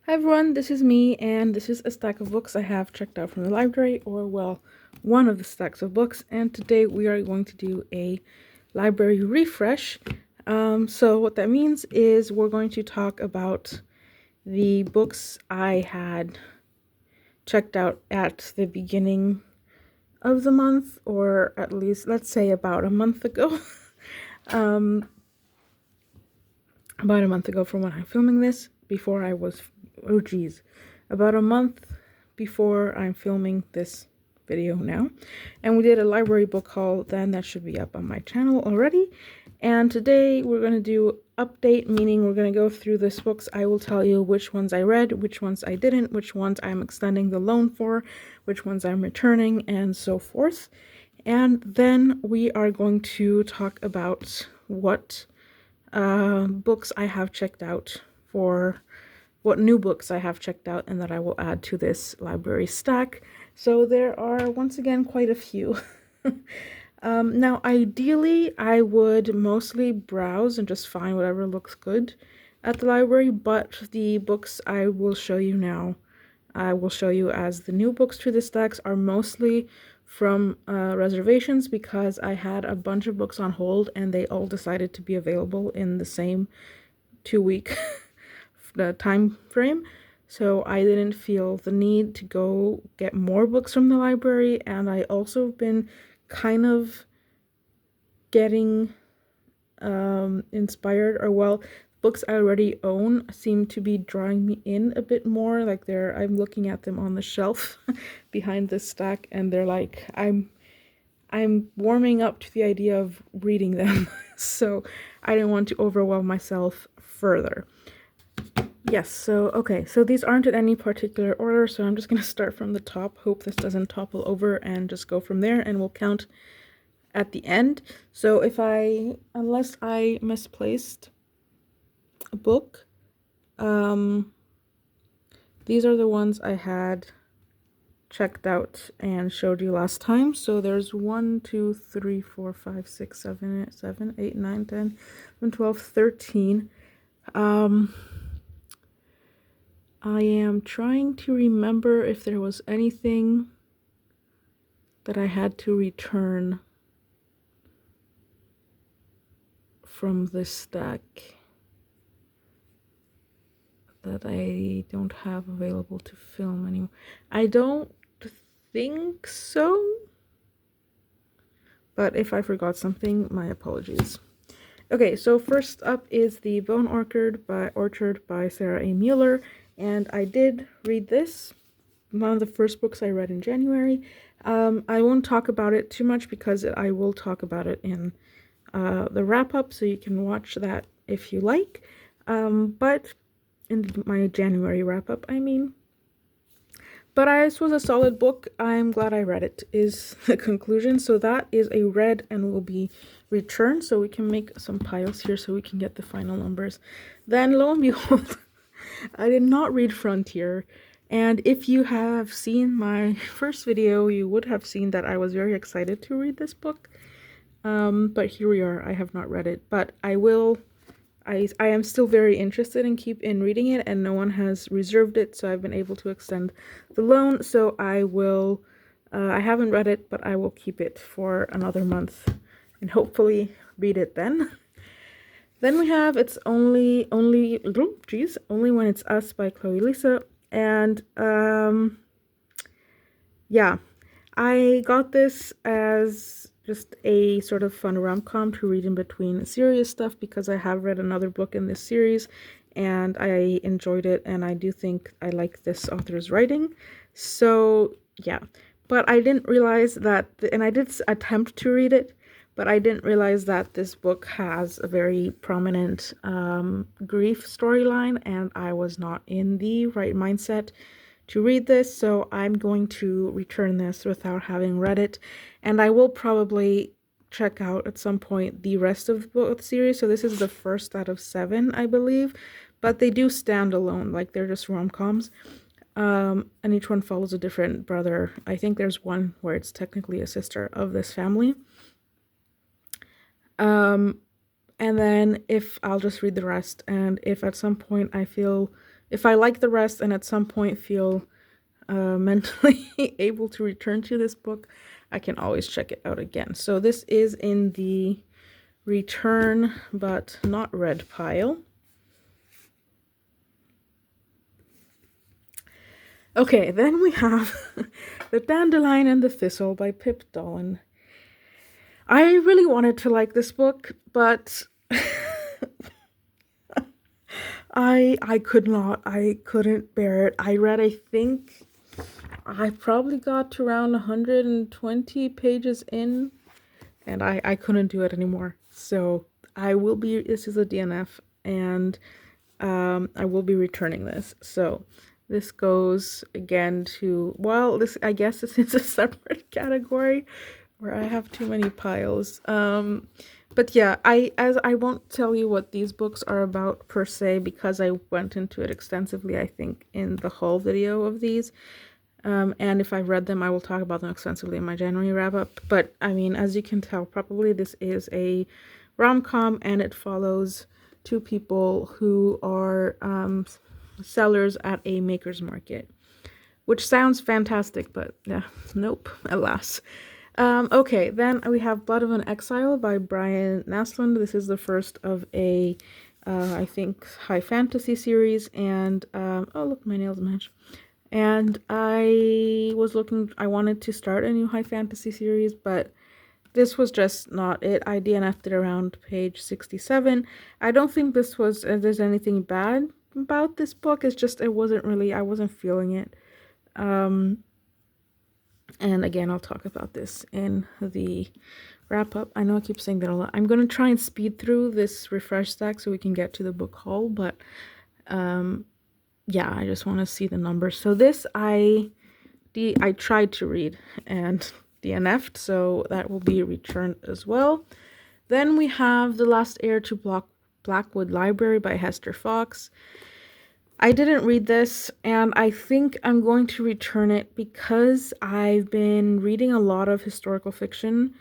Hi everyone, this is me, and this is a stack of books I have checked out from the library, or well, one of the stacks of books, and today we are going to do a library refresh. So what that means is we're going to talk about the books I had checked out at the beginning of the month, or at least, let's say about a month ago. About a month ago from when I'm filming this, before I was, oh geez, about a month before I'm filming this video now. And we did a library book haul then that should be up on my channel already. And today we're going to do update, meaning we're going to go through these books. I will tell you which ones I read, which ones I didn't, which ones I'm extending the loan for, which ones I'm returning, and so forth. And then we are going to talk about what books I have checked out, for what new books I have checked out and that I will add to this library stack. So there are once again quite a few. Now ideally I would mostly browse and just find whatever looks good at the library, but the books I will show you now, I will show you as the new books to the stacks, are mostly from reservations, because I had a bunch of books on hold and they all decided to be available in the same 2-week time frame. So I didn't feel the need to go get more books from the library, and I also been kind of getting inspired, or well, books I already own seem to be drawing me in a bit more. Like I'm looking at them on the shelf behind this stack, and they're like, I'm warming up to the idea of reading them. So I didn't want to overwhelm myself further. Yes, so okay, so these aren't in any particular order, so I'm just gonna start from the top. Hope this doesn't topple over, and just go from there, and we'll count at the end. So unless I misplaced a book, these are the ones I had checked out and showed you last time. So there's 1, 2, 3, 4, 5, 6, 7, 8, 9, 10, 11, 12, 13. I am trying to remember if there was anything that I had to return from this stack that I don't have available to film anymore. I don't think so, but if I forgot something, my apologies. Okay, so first up is The Bone Orchard by Sarah A. Mueller, and I did read this, one of the first books I read in January. I won't talk about it too much because I will talk about it in the wrap-up, so you can watch that if you like. But in my January wrap-up, I mean. But this was a solid book. I'm glad I read it, is the conclusion. So that is a read and will be returned. So we can make some piles here so we can get the final numbers. Then lo and behold, I did not read Frontier. And if you have seen my first video, you would have seen that I was very excited to read this book. But here we are. I have not read it, but I will. I am still very interested in reading it, and no one has reserved it, so I've been able to extend the loan. So I will. I haven't read it, but I will keep it for another month, and hopefully read it then. Then we have Only When It's Us by Chloe Lisa, and yeah, I got this as just a sort of fun rom-com to read in between serious stuff, because I have read another book in this series and I enjoyed it, and I do think I like this author's writing. So yeah, but I didn't realize that, and I did attempt to read it, but I didn't realize that this book has a very prominent grief storyline, and I was not in the right mindset to read this, so I'm going to return this without having read it, and I will probably check out at some point the rest of the book series. So this is the first out of 7, I believe, but they do stand alone, like they're just rom-coms, and each one follows a different brother. I think there's one where it's technically a sister of this family. And then if I'll just read the rest, and if at some point I feel if I like the rest and at some point feel mentally able to return to this book, I can always check it out again. So this is in the return but not read pile. Okay, then we have The Dandelion and the Thistle by Pip Dolan. I really wanted to like this book, but I could not. I couldn't bear it. I read, I think, I probably got to around 120 pages in, and I couldn't do it anymore. So this is a DNF, and I will be returning this. So this goes again to, well, I guess this is a separate category where I have too many piles. But yeah, I won't tell you what these books are about per se, because I went into it extensively, I think, in the haul video of these. And if I've read them, I will talk about them extensively in my January wrap-up. But, I mean, as you can tell, probably this is a rom-com, and it follows two people who are sellers at a maker's market. Which sounds fantastic, but yeah, nope, alas. Okay, then we have Blood of an Exile by Brian Naslund. This is the first of a, I think, high fantasy series, and, oh look, my nails match. And I wanted to start a new high fantasy series, but this was just not it. I DNF'd it around page 67. I don't think there's anything bad about this book. It's just, I wasn't feeling it. And again, I'll talk about this in the wrap up. I know I keep saying that a lot. I'm going to try and speed through this refresh stack so we can get to the book haul, but yeah, I just want to see the numbers. So this I tried to read and DNF'd, so that will be returned as well. Then we have The Last Heir to Blackwood Library by Hester Fox. I didn't read this, and I think I'm going to return it because I've been reading a lot of historical fiction,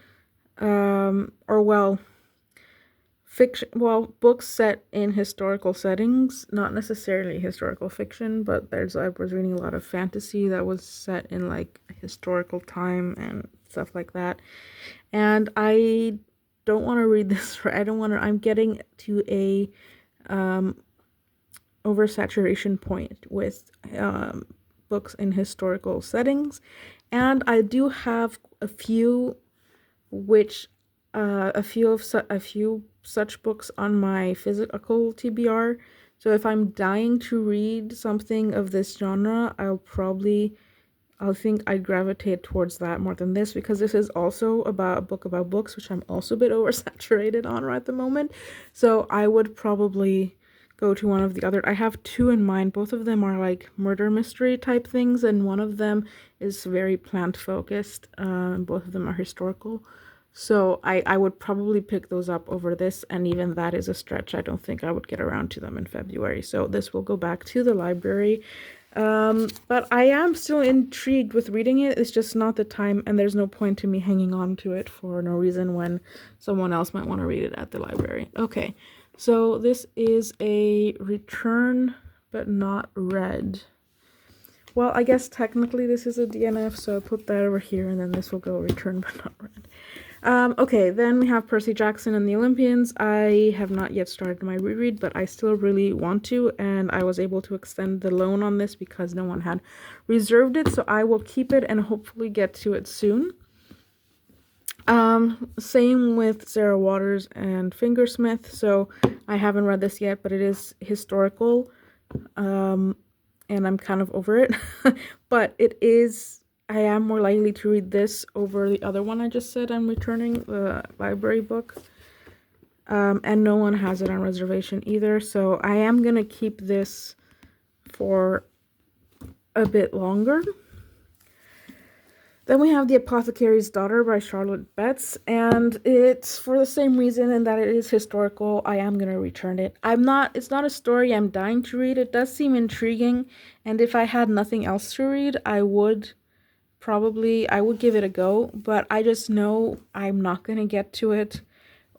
books set in historical settings, not necessarily historical fiction, but I was reading a lot of fantasy that was set in like a historical time and stuff like that. And I don't want to read this I'm getting to a oversaturation point with books in historical settings, and I do have a few such books on my physical TBR. So if I'm dying to read something of this genre, I think I'd gravitate towards that more than this, because this is also about a book about books, which I'm also a bit oversaturated on right at the moment. So I would probably go to one of the other. I have two in mind. Both of them are like murder mystery type things, and one of them is very plant focused. Both of them are historical. So I would probably pick those up over this, and even that is a stretch. I don't think I would get around to them in February. So this will go back to the library. But I am still intrigued with reading it. It's just not the time, and there's no point to me hanging on to it for no reason when someone else might want to read it at the library. Okay, so this is a return but not read. Well, I guess technically this is a DNF, so I'll put that over here, and then this will go return but not read. Okay, then we have Percy Jackson and the Olympians. I have not yet started my reread, but I still really want to, and I was able to extend the loan on this because no one had reserved it, so I will keep it and hopefully get to it soon. Same with Sarah Waters and Fingersmith. So I haven't read this yet, but it is historical, and I'm kind of over it. But I am more likely to read this over the other one I just said I'm returning, the library book. And no one has it on reservation either, so I am gonna keep this for a bit longer. Then we have The Apothecary's Daughter by Charlotte Betts, and it's for the same reason in that it is historical. I am going to return it. It's not a story I'm dying to read. It does seem intriguing, and if I had nothing else to read, I would give it a go, but I just know I'm not going to get to it,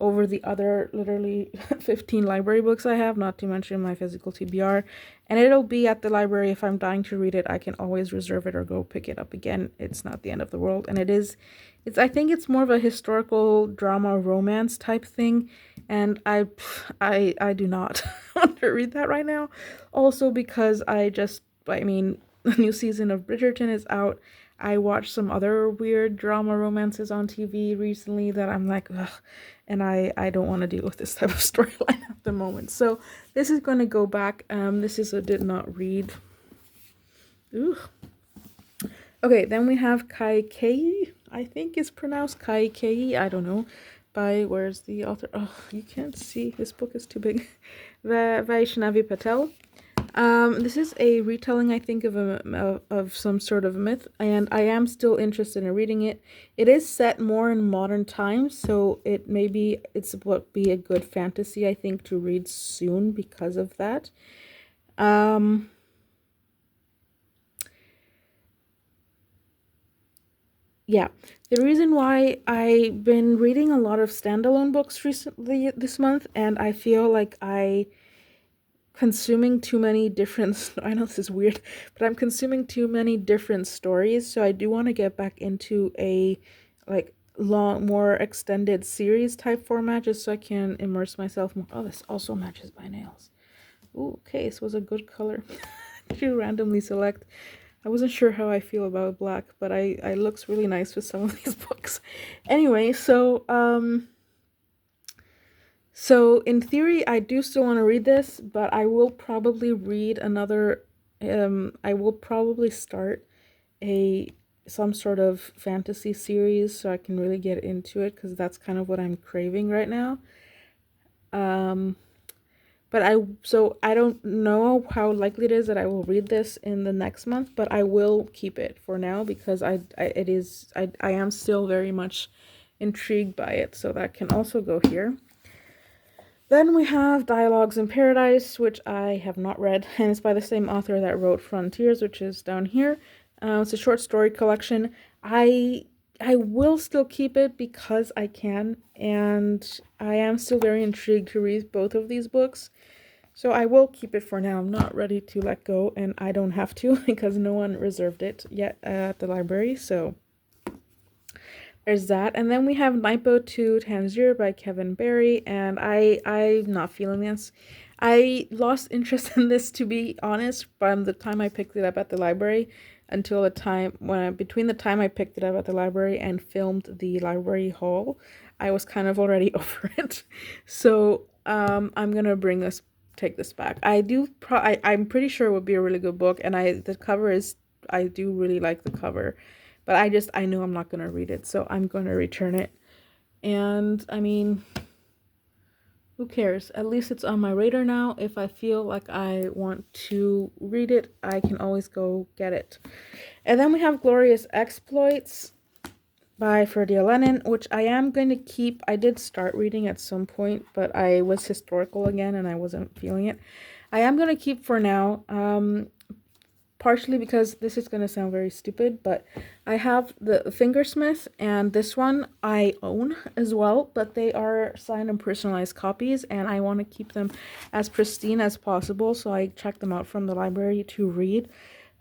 over the other literally 15 library books I have, not to mention my physical TBR. And it'll be at the library. If I'm dying to read it, I can always reserve it or go pick it up again. It's not the end of the world. And I think it's more of a historical drama romance type thing. And I do not want to read that right now. Also because I mean, the new season of Bridgerton is out. I watched some other weird drama romances on TV recently that I'm like, ugh, and I don't want to deal with this type of storyline at the moment. So this is going to go back. This is a did not read. Ooh. Okay, then we have Kaikeyi, I think is pronounced Kaikeyi, I don't know, by, where's the author? Oh, you can't see, this book is too big. Vaishnavi Patel. This is a retelling, I think, of some sort of myth, and I am still interested in reading it. It is set more in modern times, so it's what be a good fantasy, I think, to read soon because of that. Yeah, the reason why I've been reading a lot of standalone books recently this month, and I feel like consuming too many different I know this is weird, but I'm consuming too many different stories, so I do want to get back into a like more extended series type format just so I can immerse myself more. Oh, this also matches my nails. Ooh, okay, this was a good color to randomly select. I wasn't sure how I feel about black, but I looks really nice with some of these books. Anyway, so in theory, I do still want to read this, but I will probably read another. I will probably start some sort of fantasy series so I can really get into it because that's kind of what I'm craving right now. But I don't know how likely it is that I will read this in the next month, but I will keep it for now because I am still very much intrigued by it, so that can also go here. Then we have Dialogues in Paradise, which I have not read, and it's by the same author that wrote Frontiers, which is down here. It's a short story collection. I will still keep it because I can, and I am still very intrigued to read both of these books. So I will keep it for now. I'm not ready to let go, and I don't have to because no one reserved it yet at the library, so there's that. And then we have Nightboat to Tangier by Kevin Barry, and I'm not feeling this. I lost interest in this, to be honest, from the time I picked it up at the library until between the time I picked it up at the library and filmed the library haul. I was kind of already over it. So I'm gonna take this back. I'm pretty sure it would be a really good book, and I do really like the cover. But I know I'm not going to read it, so I'm going to return it. And, I mean, who cares? At least it's on my radar now. If I feel like I want to read it, I can always go get it. And then we have Glorious Exploits by Ferdia Lenin, which I am going to keep. I did start reading at some point, but I was historical again, and I wasn't feeling it. I am going to keep for now. Partially because this is going to sound very stupid, but I have the Fingersmith, and this one I own as well, but they are signed and personalized copies, and I want to keep them as pristine as possible, so I checked them out from the library to read.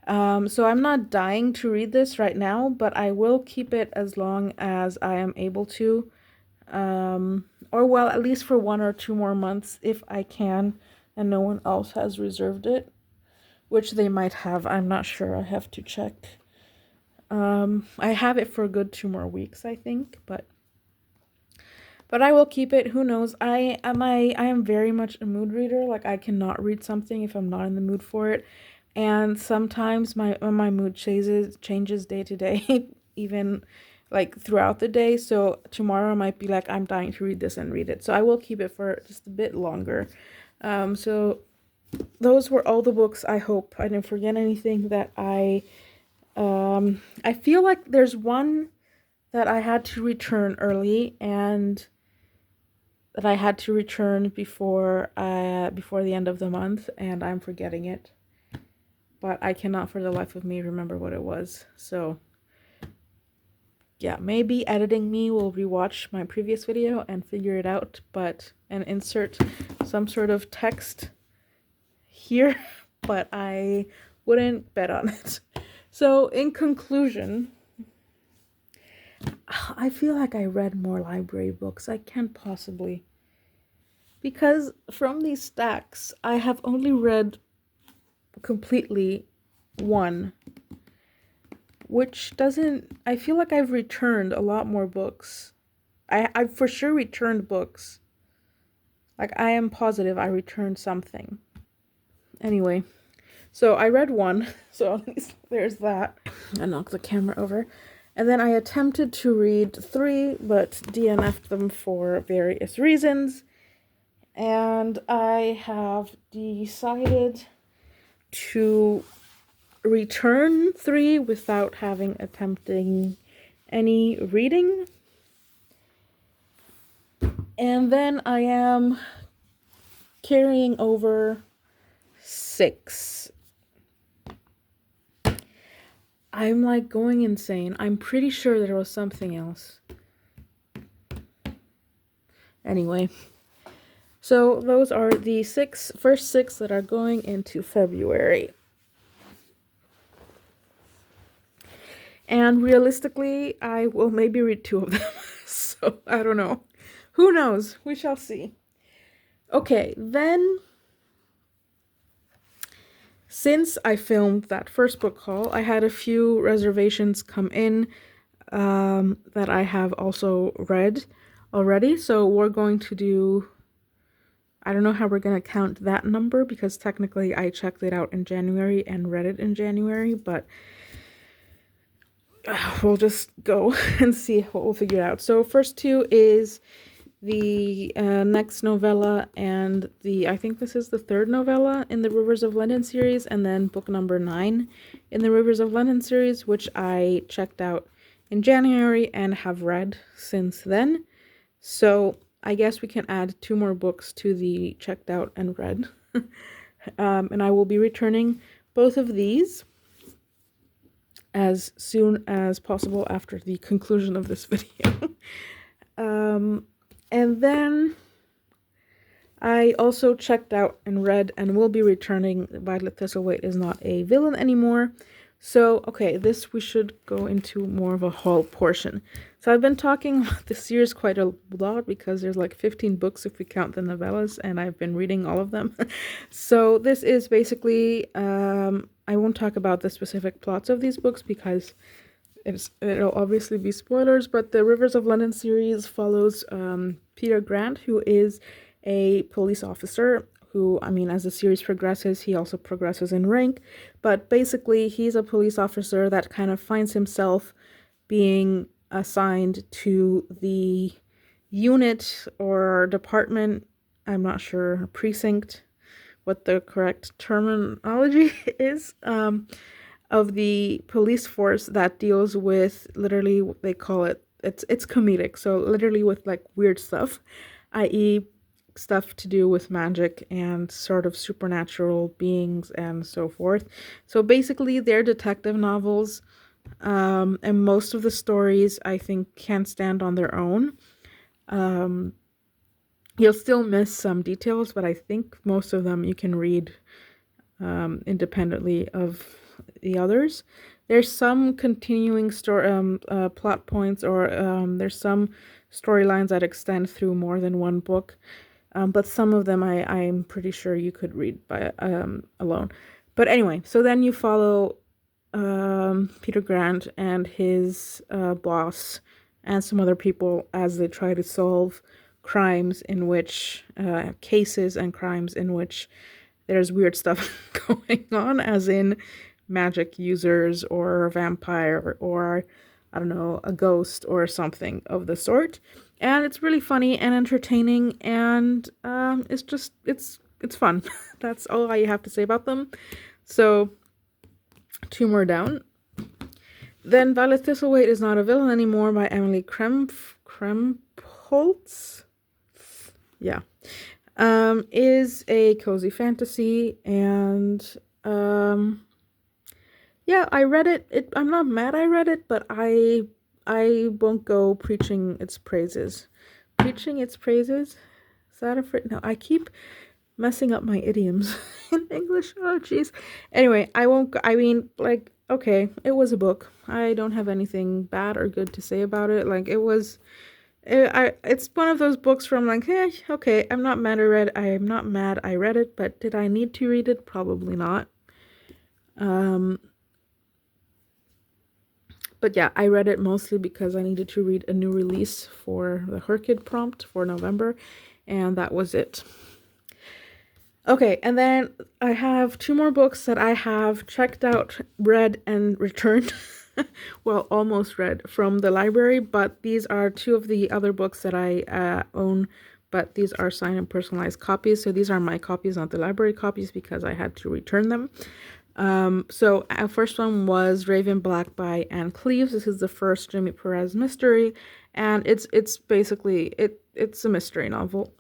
So I'm not dying to read this right now, but I will keep it as long as I am able to, or well, at least for 1 or 2 more months if I can, and no one else has reserved it. Which they might have. I'm not sure. I have to check. I have it for a good 2 more weeks, I think, but I will keep it. Who knows? I am very much a mood reader. Like, I cannot read something if I'm not in the mood for it. And sometimes my mood changes day to day, even like throughout the day. So tomorrow I might be like, I'm dying to read this and read it. So I will keep it for just a bit longer. So those were all the books. I hope I didn't forget anything that I feel like there's one that I had to return early and that I had to return before the end of the month, and I'm forgetting it. But I cannot for the life of me remember what it was. So yeah, maybe editing me will rewatch my previous video and figure it out, and insert some sort of text here, but I wouldn't bet on it. So in conclusion, I feel like I read more library books. I can't possibly. Because from these stacks, I have only read completely one, which doesn't, I feel like I've returned a lot more books. I've for sure returned books. Like, I am positive I returned something. Anyway, so I read one, so at least there's that. I knocked the camera over. And then I attempted to read 3, but DNF'd them for various reasons. And I have decided to return 3 without having attempting any reading. And then I am carrying over 6. I'm like going insane. I'm pretty sure there was something else. Anyway, so those are the first six that are going into February. And realistically, I will maybe read 2 of them. So I don't know. Who knows? We shall see. Okay, then since I filmed that first book haul, I had a few reservations come in that I have also read already. So we're going to do, I don't know how we're going to count that number because technically I checked it out in January and read it in January, but we'll just go and see what we'll figure out. So first 2 is the next novella and I think this is the 3rd novella in the Rivers of London series, and then book number 9 in the Rivers of London series, which I checked out in January and have read since then. So I guess we can add 2 more books to the checked out and read. And I will be returning both of these as soon as possible after the conclusion of this video. And then I also checked out and read and will be returning Violet Thistlewaite Is Not a Villain Anymore. So, okay, we should go into more of a haul portion. So I've been talking about this series quite a lot because there's like 15 books if we count the novellas, and I've been reading all of them. So this is basically, I won't talk about the specific plots of these books because it'll obviously be spoilers, but the Rivers of London series follows Peter Grant, who is a police officer who, I mean, as the series progresses, he also progresses in rank, but basically he's a police officer that kind of finds himself being assigned to the unit or department, I'm not sure, precinct, what the correct terminology is, of the police force that deals with, literally, they call it, it's comedic, so literally with like weird stuff, i.e. stuff to do with magic and sort of supernatural beings and so forth. So basically they're detective novels, and most of the stories I think can stand on their own. You'll still miss some details, but I think most of them you can read independently of the others. There's some continuing plot points, or there's some storylines that extend through more than one book, but some of them I'm pretty sure you could read by alone. But anyway, so then you follow Peter Grant and his boss and some other people as they try to solve crimes in which cases and crimes in which there's weird stuff going on, as in magic users or a vampire or I don't know, a ghost or something of the sort. And it's really funny and entertaining, and it's fun. That's all I have to say about them. So 2 more down. Then Violet Thistlewaite Is Not a Villain Anymore by Emily Krempholtz. Yeah. Is a cozy fantasy, and yeah, I read it. I'm not mad I read it, but I I won't go preaching its praises. Preaching its praises? Is that a phrase? No, I keep messing up my idioms in English. Oh, jeez. Anyway, I won't go, I mean, like, okay, it was a book. I don't have anything bad or good to say about it. Like, it was, it's one of those books where I'm like, okay, I'm not mad I read it, but did I need to read it? Probably not. But yeah, I read it mostly because I needed to read a new release for the Herkid prompt for November, and that was it. Okay, and then I have 2 more books that I have checked out, read, and returned. Well, almost read from the library, but these are 2 of the other books that I own, but these are signed and personalized copies. So these are my copies, not the library copies, because I had to return them. So our first one was Raven Black by Ann Cleeves. This is the first Jimmy Perez mystery, and it's basically it's a mystery novel.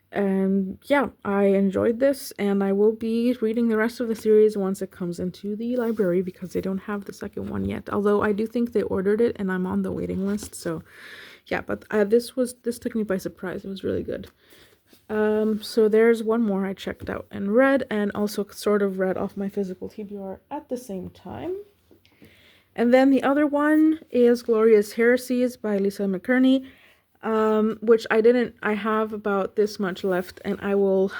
And yeah, I enjoyed this, and I will be reading the rest of the series once it comes into the library because they don't have the second one yet. Although I do think they ordered it, and I'm on the waiting list. So yeah, but this took me by surprise. It was really good. So there's one more I checked out and read, and also sort of read off my physical TBR at the same time. And then the other one is Glorious Heresies by Lisa McKerney, which I have about this much left, and I will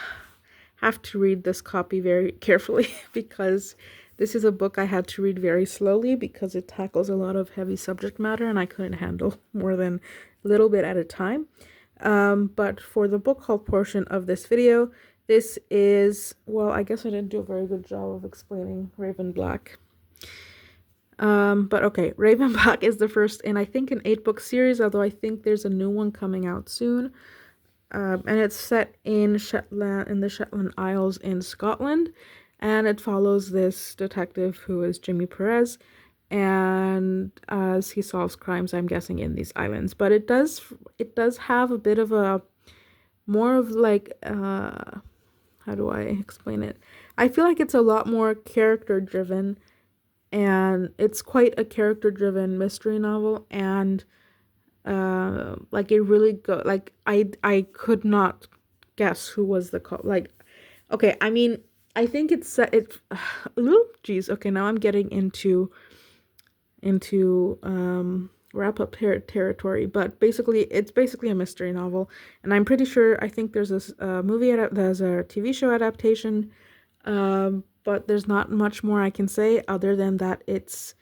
have to read this copy very carefully because this is a book I had to read very slowly because it tackles a lot of heavy subject matter, and I couldn't handle more than a little bit at a time. But for the book haul portion of this video, this is, well, I guess I didn't do a very good job of explaining Raven Black. But okay, Raven Black is the first in, I think, an 8-book series, although I think there's a new one coming out soon. And it's set in Shetland, in the Shetland Isles in Scotland, and it follows this detective who is Jimmy Perez, and as he solves crimes, I'm guessing, in these islands. But it does have a bit of a more of like how do I explain it? I feel like it's a lot more character driven, and it's quite a character driven mystery novel, and like it really go like I could not guess who was the like, okay, I mean, I think it's set it geez, okay, now I'm getting into wrap up territory, but basically it's basically a mystery novel, and I'm pretty sure, I think there's this there's a TV show adaptation, but there's not much more I can say other than that it's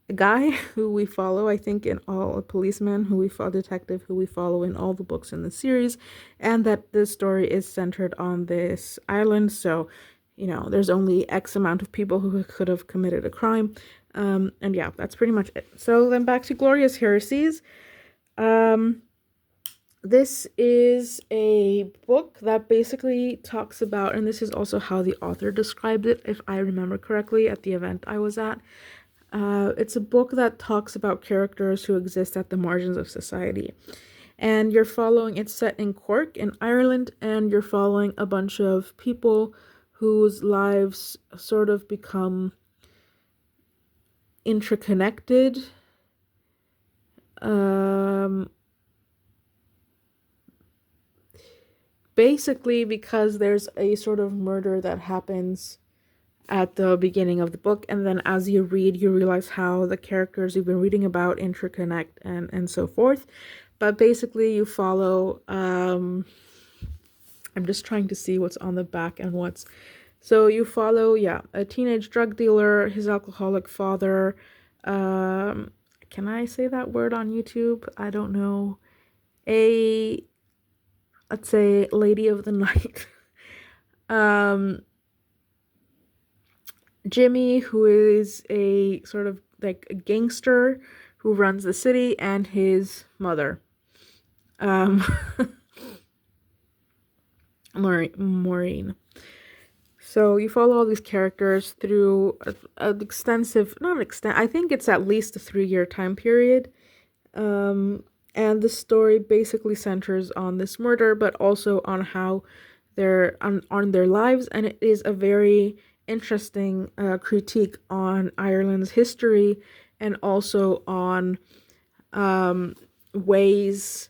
a guy who we follow, I think, a policeman who we follow, detective who we follow in all the books in the series, and that this story is centered on this island. So, you know, there's only X amount of people who could have committed a crime. And yeah, that's pretty much it. So then back to Glorious Heresies. This is a book that basically talks about, and this is also how the author described it, if I remember correctly, at the event I was at. It's a book that talks about characters who exist at the margins of society. And it's set in Cork in Ireland, and you're following a bunch of people whose lives sort of become interconnected. Basically because there's a sort of murder that happens at the beginning of the book, and then as you read, you realize how the characters you've been reading about interconnect and so forth. But basically you follow, I'm just trying to see what's on the back and what's, so you follow, a teenage drug dealer, his alcoholic father, can I say that word on YouTube? I don't know. Let's say lady of the night. Jimmy, who is a sort of like a gangster who runs the city, and his mother, Maureen. So you follow all these characters through an extensive, I think it's at least a 3-year time period. And the story basically centers on this murder, but also on how on their lives, and it is a very interesting critique on Ireland's history and also on ways,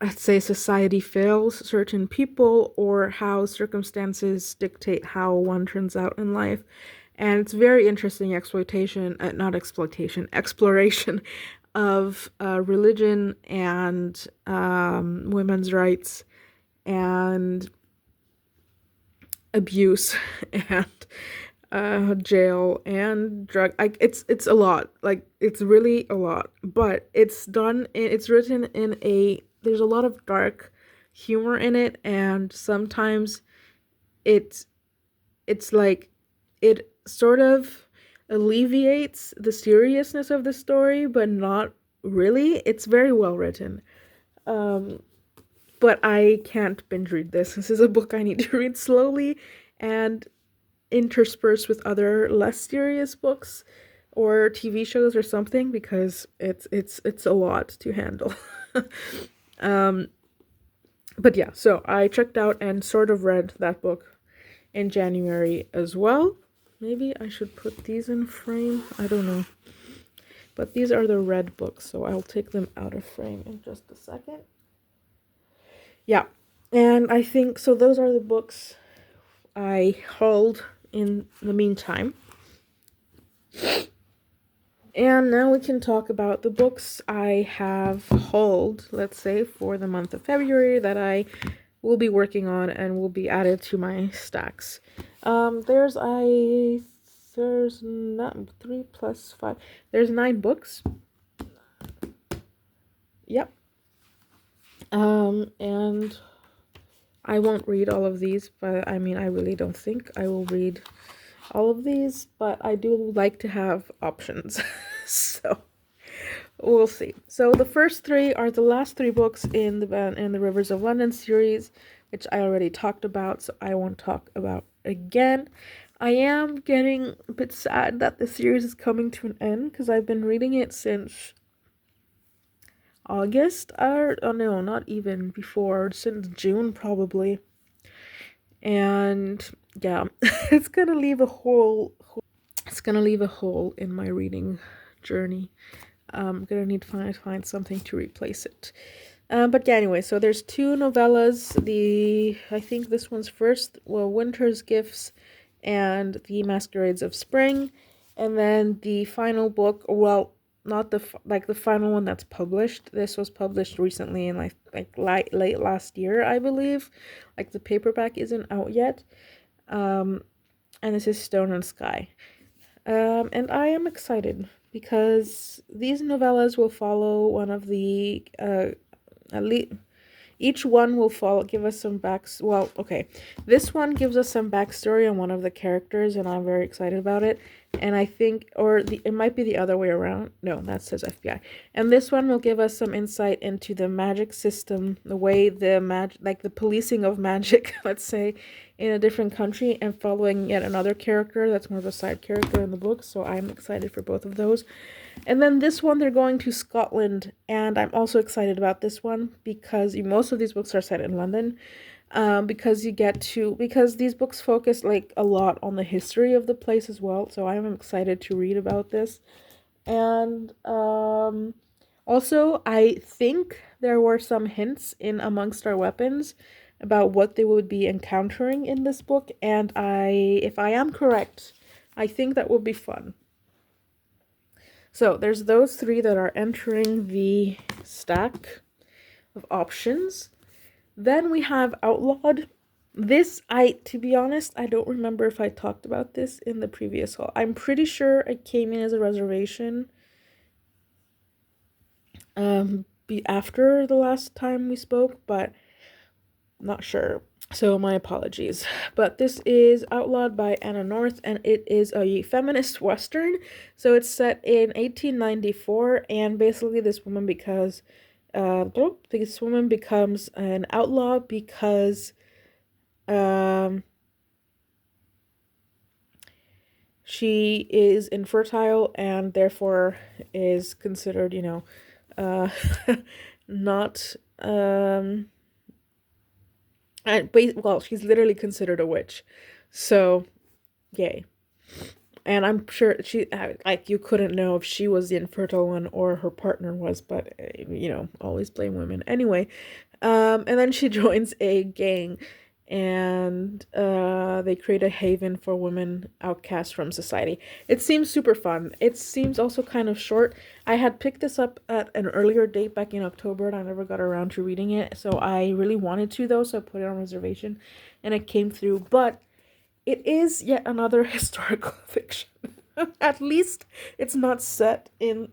I'd say, society fails certain people or how circumstances dictate how one turns out in life. And it's very interesting exploration of religion and women's rights and abuse and jail and drug. It's a lot. Like, it's really a lot. But it's written in there's a lot of dark humor in it, and sometimes it's like it sort of alleviates the seriousness of the story, but not really. It's very well written. But I can't binge read this. This is a book I need to read slowly and interspersed with other less serious books or TV shows or something, because it's a lot to handle. But yeah, so I checked out and sort of read that book in January as well. Maybe I should put these in frame. I don't know. But these are the red books, so I'll take them out of frame in just a second. Yeah, and I think, so those are the books I hauled in the meantime. And now we can talk about the books I have hauled, let's say, for the month of February that I will be working on and will be added to my stacks. There's not 3 plus 5. There's 9 books. Yep. And I won't read all of these, but I mean, I really don't think I will read all of these, but I do like to have options. So we'll see. So the first 3 are the last 3 books in the Rivers of London series, which I already talked about, so I won't talk about again. I am getting a bit sad that the series is coming to an end, because I've been reading it since August, or oh no, not even before, since June probably. And yeah, it's gonna leave a hole in my reading journey. I'm gonna need to find something to replace it. But yeah, anyway, so there's 2 novellas. I think this one's first, well, Winter's Gifts and The Masquerades of Spring. And then the final book, well, not the final one that's published. This was published recently in late last year, I believe. Like, the paperback isn't out yet. And this is Stone and Sky. And I am excited because these novellas will follow one of the each one will give us some this one gives us some backstory on one of the characters, and I'm very excited about it. And I think, it might be the other way around. No, that says FBI. And this one will give us some insight into the magic system, the way the policing of magic, let's say, in a different country, and following yet another character that's more of a side character in the book. So I'm excited for both of those. And then this one, they're going to Scotland, and I'm also excited about this one because most of these books are set in London. Because these books focus a lot on the history of the place as well. So I'm excited to read about this. And also, I think there were some hints in Amongst Our Weapons about what they would be encountering in this book, and if I am correct, I think that would be fun. So there's those 3 that are entering the stack of options. Then we have Outlawed. This, to be honest, I don't remember if I talked about this in the previous haul. I'm pretty sure it came in as a reservation after the last time we spoke, but not sure. So my apologies. But this is Outlawed by Anna North, and it is a feminist western. So it's set in 1894, and basically this woman becomes an outlaw because she is infertile and therefore is considered, not And well, she's literally considered a witch. So, yay. And I'm sure she, like, you couldn't know if she was the infertile one or her partner was, but, always blame women. Anyway, and then she joins a gang, and they create a haven for women outcast from society. It seems super fun. It seems also kind of short. I had picked this up at an earlier date back in October, and I never got around to reading it. So I really wanted to, though, so I put it on reservation, and it came through. But it is yet another historical fiction. At least it's not set in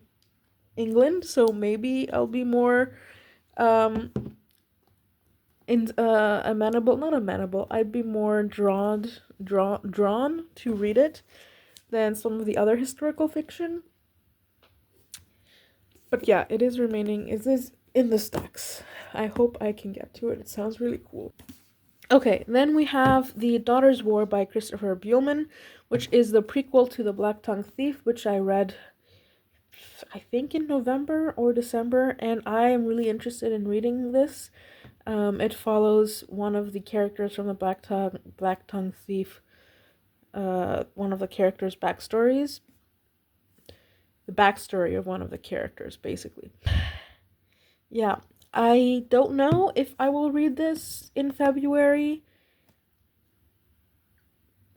England, so maybe I'll be more um amenable, not amenable, I'd be more drawn to read it than some of the other historical fiction. But yeah, it is in the stacks. I hope I can get to it. It sounds really cool. Okay, then we have The Daughter's War by Christopher Buehlman, which is the prequel to The Black Tongue Thief, which I read, I think, in November or December, and I am really interested in reading this. It follows one of the characters from the Black Tongue Thief, one of the characters' backstories. The backstory of one of the characters, basically. Yeah, I don't know if I will read this in February.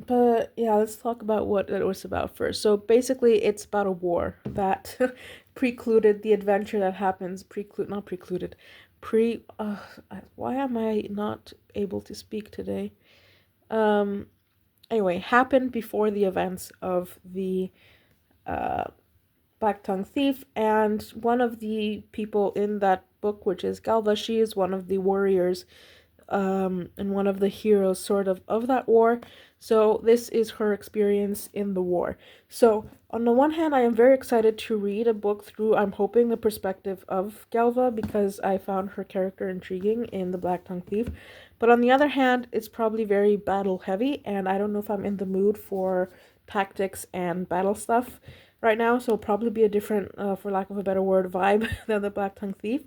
But yeah, let's talk about what it was about first. So basically, it's about a war that precluded the adventure that happens. Not precluded. Why am I not able to speak today? Anyway, happened before the events of the uh, Black Tongue Thief, and one of the people in that book, which is Galva, she is one of the warriors, and one of the heroes, sort of that war. So this is her experience in the war. So on the one hand, I am very excited to read a book through, I'm hoping, the perspective of Galva, because I found her character intriguing in The Black Tongue Thief. But on the other hand, it's probably very battle heavy, and I don't know if I'm in the mood for tactics and battle stuff right now, so it'll probably be a different, for lack of a better word, vibe than The Black Tongue Thief.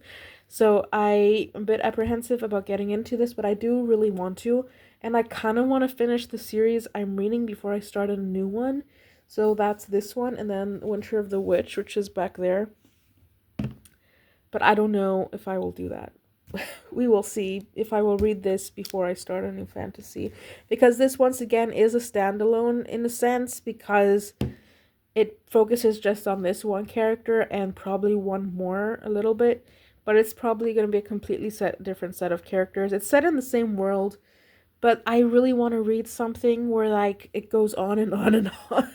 So I'm a bit apprehensive about getting into this, but I do really want to, and I kind of want to finish the series I'm reading before I start a new one. So that's this one, and then Winter of the Witch, which is back there. But I don't know if I will do that. We will see if I will read this before I start a new fantasy, because this once again is a standalone in a sense, because it focuses just on this one character and probably one more a little bit, but it's probably going to be a completely different set of characters. It's set in the same world, but I really want to read something where, like, it goes on and on and on.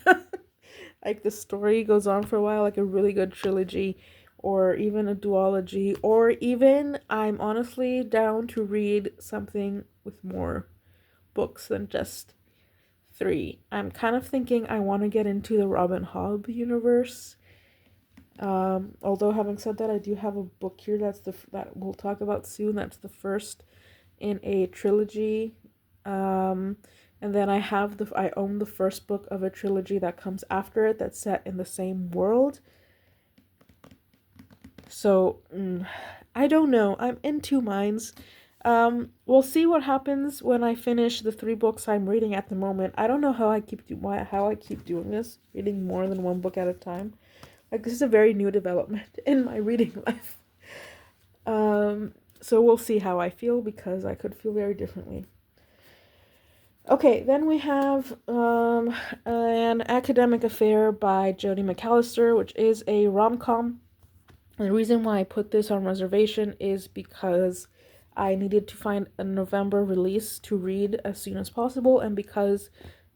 Like, the story goes on for a while, like a really good trilogy, or even a duology, or even I'm honestly down to read something with more books than just 3. I'm kind of thinking I want to get into the Robin Hobb universe. Although having said that, I do have a book here that we'll talk about soon. That's the first in a trilogy. And then I own the first book of a trilogy that comes after it that's set in the same world. So, I don't know. I'm in 2 minds. We'll see what happens when I finish the 3 books I'm reading at the moment. I don't know how I keep doing this, reading more than 1 book at a time. Like, this is a very new development in my reading life. So we'll see how I feel, because I could feel very differently. Okay, then we have An Academic Affair by Jodi McAllister, which is a rom-com. And the reason why I put this on reservation is because I needed to find a November release to read as soon as possible, and because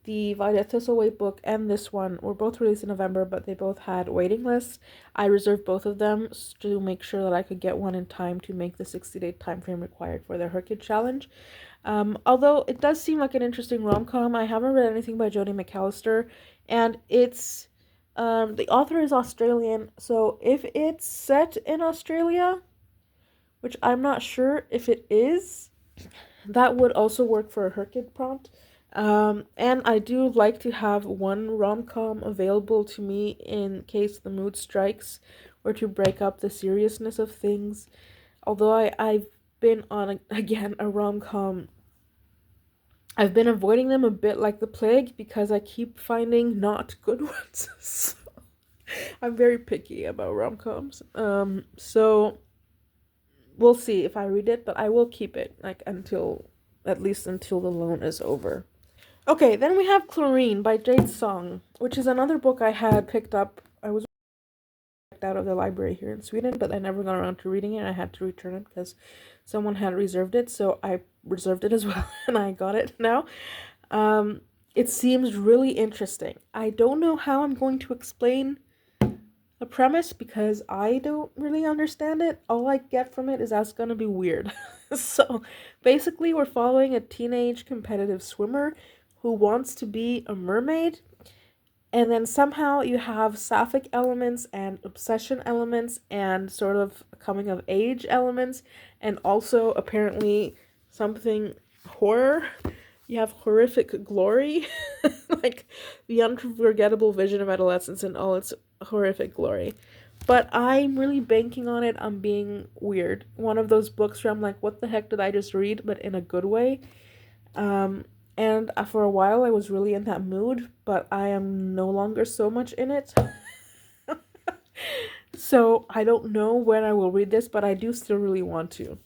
the Violet Thistlewaite book and this one were both released in November, but they both had waiting lists, I reserved both of them to make sure that I could get one in time to make the 60-day time frame required for the Hercule Challenge. Although it does seem like an interesting rom-com, I haven't read anything by Jodi McAllister, and it's the author is Australian, so if it's set in Australia, which I'm not sure if it is, that would also work for a Hercule prompt. And I do like to have one rom-com available to me in case the mood strikes, or to break up the seriousness of things. Although I've been on, again, a rom-com I've been avoiding them a bit like the plague because I keep finding not good ones. So I'm very picky about rom-coms. So we'll see if I read it, but I will keep it like at least until the loan is over. Okay, then we have Chlorine by Jade Song, which is another book I had picked up. I was out of the library here in Sweden, but I never got around to reading it. I had to return it because someone had reserved it, so I reserved it as well, and I got it now. It seems really interesting. I don't know how I'm going to explain the premise because I don't really understand it. All I get from it is that's gonna be weird. So basically, we're following a teenage competitive swimmer who wants to be a mermaid, and then somehow you have sapphic elements and obsession elements and sort of coming of age elements, and also apparently something horror. You have horrific glory, like the unforgettable vision of adolescence in all its horrific glory. But I'm really banking on it on being weird. One of those books where I'm like, what the heck did I just read? But in a good way. And for a while I was really in that mood, but I am no longer so much in it. So I don't know when I will read this, but I do still really want to.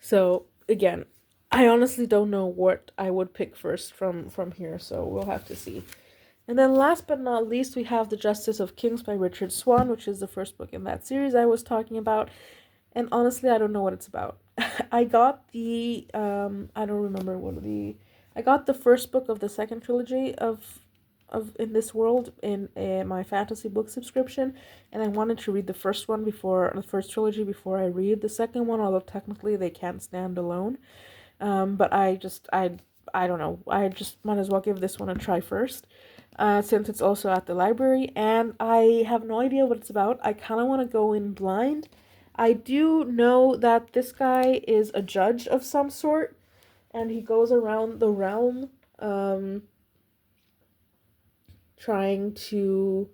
So again, I honestly don't know what I would pick first from here, so we'll have to see. And then last but not least, we have The Justice of Kings by Richard Swan, which is the first book in that series I was talking about. And honestly, I don't know what it's about. I got the I don't remember I got the first book of the second trilogy of In This World in my fantasy book subscription, and I wanted to read the first trilogy before I read the second one, although technically they can't stand alone. But I don't know. I just might as well give this one a try first. Since it's also at the library, and I have no idea what it's about. I kind of want to go in blind. I do know that this guy is a judge of some sort, and he goes around the realm trying to...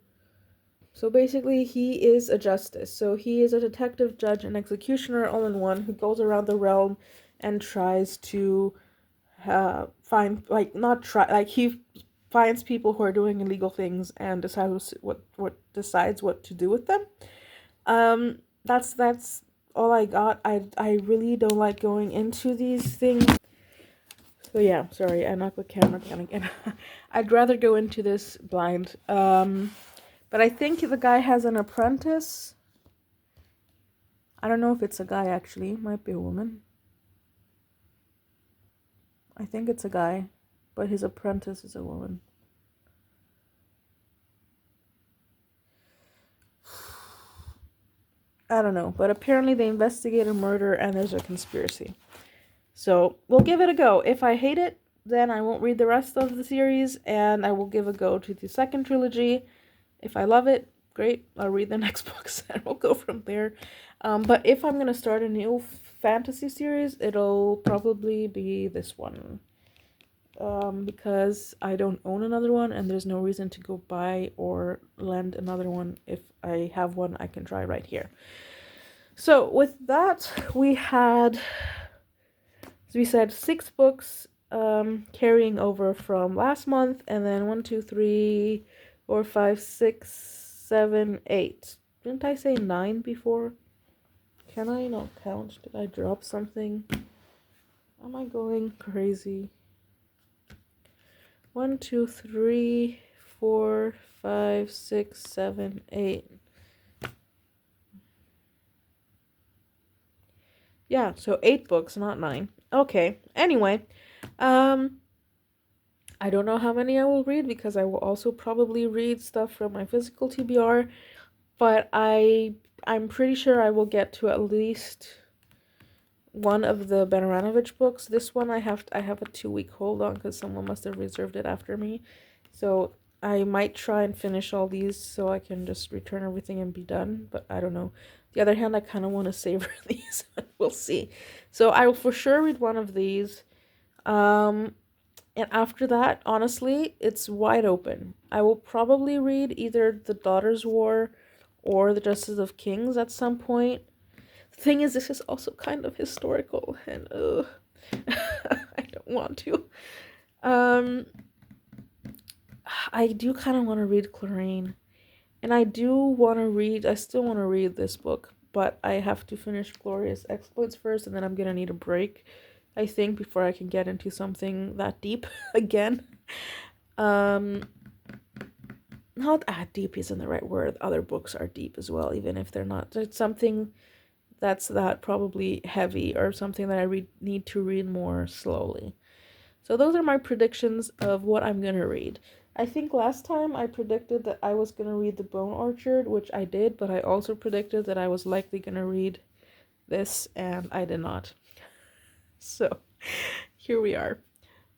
So basically, he is a justice. So he is a detective, judge, and executioner all in one who goes around the realm and tries to find, like, not try, like, he finds people who are doing illegal things and decides what to do with them. That's all I got. I really don't like going into these things. So yeah, sorry, I knocked the camera down again. I'd rather go into this blind. But I think the guy has an apprentice. I don't know if it's a guy actually. It might be a woman. I think it's a guy, but his apprentice is a woman. I don't know, but apparently they investigate a murder and there's a conspiracy. So we'll give it a go. If I hate it, then I won't read the rest of the series, and I will give a go to the second trilogy. If I love it, great. I'll read the next books and we'll go from there. But if I'm going to start a new fantasy series, it'll probably be this one. Because I don't own another one and there's no reason to go buy or lend another one. If I have one, I can try right here. So with that, we had, as we said, 6 books carrying over from last month, and then 1, 2, 3, 4, 5, 6, 7, 8. Didn't I say 9 before? Can I not count? Did I drop something? Am I going crazy? 1, 2, 3, 4, 5, 6, 7, 8. Yeah, so 8 books, not 9. Okay, anyway, I don't know how many I will read because I will also probably read stuff from my physical TBR, but I'm pretty sure I will get to at least one of the Ben Aranovich books. This one I have a 2-week hold on because someone must have reserved it after me. So I might try and finish all these so I can just return everything and be done, but I don't know. The other hand, I kind of want to savor these, but we'll see. So I will for sure read one of these. And after that, honestly, it's wide open. I will probably read either The Daughter's War or The Justice of Kings at some point. The thing is, this is also kind of historical, and want to. Um, I do kind of want to read Chlorine. And I still want to read this book, but I have to finish Glorious Exploits first, and then I'm gonna need a break, I think, before I can get into something that deep again. Not that deep isn't the right word. Other books are deep as well, even if they're not. It's something that's that probably heavy, or something that I need to read more slowly. So those are my predictions of what I'm gonna read. I think last time I predicted that I was gonna read The Bone Orchard, which I did, but I also predicted that I was likely gonna read this, and I did not. So here we are.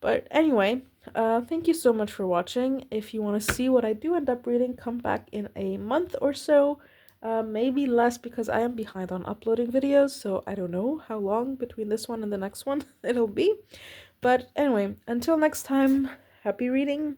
But anyway, thank you so much for watching. If you want to see what I do end up reading, come back in a month or so. Maybe less, because I am behind on uploading videos, so I don't know how long between this one and the next one it'll be. But anyway, until next time, happy reading.